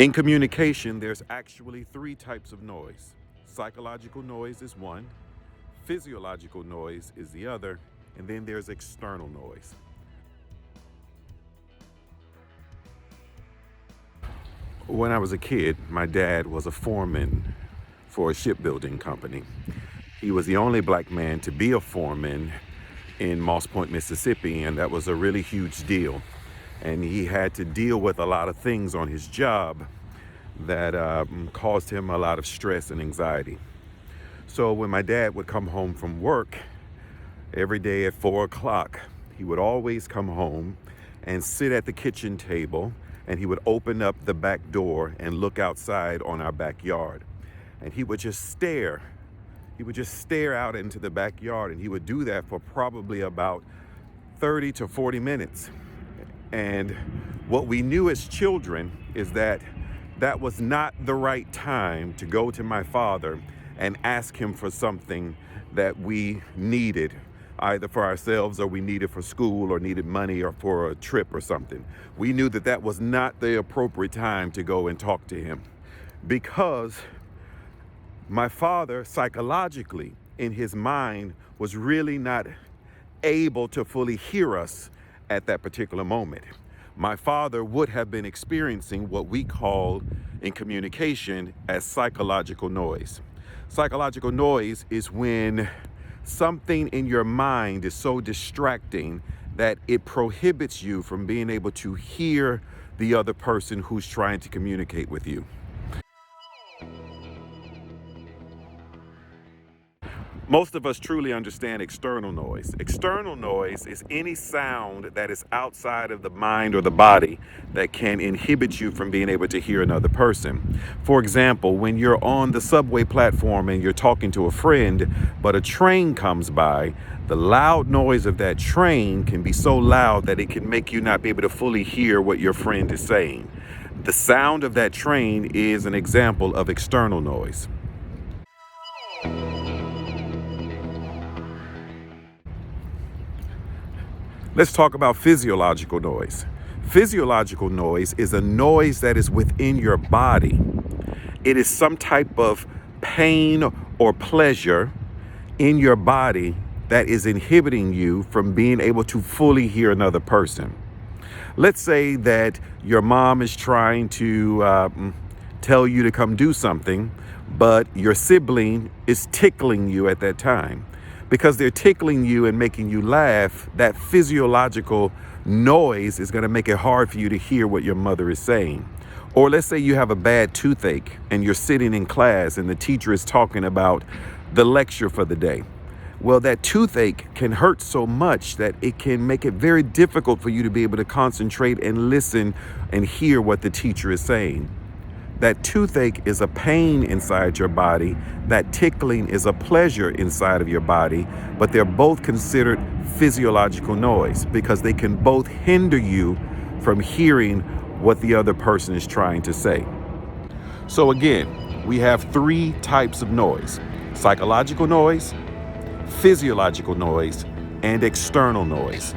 In communication, there's actually three types of noise. Psychological noise is one, physiological noise is the other, and then there's external noise. When I was a kid, my dad was a foreman for a shipbuilding company. He was the only black man to be a foreman in Moss Point, Mississippi, and that was a really huge deal. And he had to deal with a lot of things on his job that caused him a lot of stress and anxiety. So when my dad would come home from work every day at 4 o'clock, he would always come home and sit at the kitchen table, and he would open up the back door and look outside on our backyard. And he would just stare. He would just stare out into the backyard, and he would do that for probably about 30 to 40 minutes. And what we knew as children is that that was not the right time to go to my father and ask him for something that we needed, either for ourselves or we needed for school or needed money or for a trip or something. We knew that that was not the appropriate time to go and talk to him, because my father psychologically in his mind was really not able to fully hear us at that particular moment. My father would have been experiencing what we call in communication as psychological noise. Psychological noise is when something in your mind is so distracting that it prohibits you from being able to hear the other person who's trying to communicate with you. Most of us truly understand external noise. External noise is any sound that is outside of the mind or the body that can inhibit you from being able to hear another person. For example, when you're on the subway platform and you're talking to a friend, but a train comes by, the loud noise of that train can be so loud that it can make you not be able to fully hear what your friend is saying. The sound of that train is an example of external noise. Let's talk about physiological noise. Physiological noise is a noise that is within your body. It is some type of pain or pleasure in your body that is inhibiting you from being able to fully hear another person. Let's say that your mom is trying to tell you to come do something, but your sibling is tickling you at that time. Because they're tickling you and making you laugh, that physiological noise is going to make it hard for you to hear what your mother is saying. Or let's say you have a bad toothache and you're sitting in class and the teacher is talking about the lecture for the day. Well, that toothache can hurt so much that it can make it very difficult for you to be able to concentrate and listen and hear what the teacher is saying. That toothache is a pain inside your body. That tickling is a pleasure inside of your body, but they're both considered physiological noise because they can both hinder you from hearing what the other person is trying to say. So again, we have three types of noise: psychological noise, physiological noise, and external noise.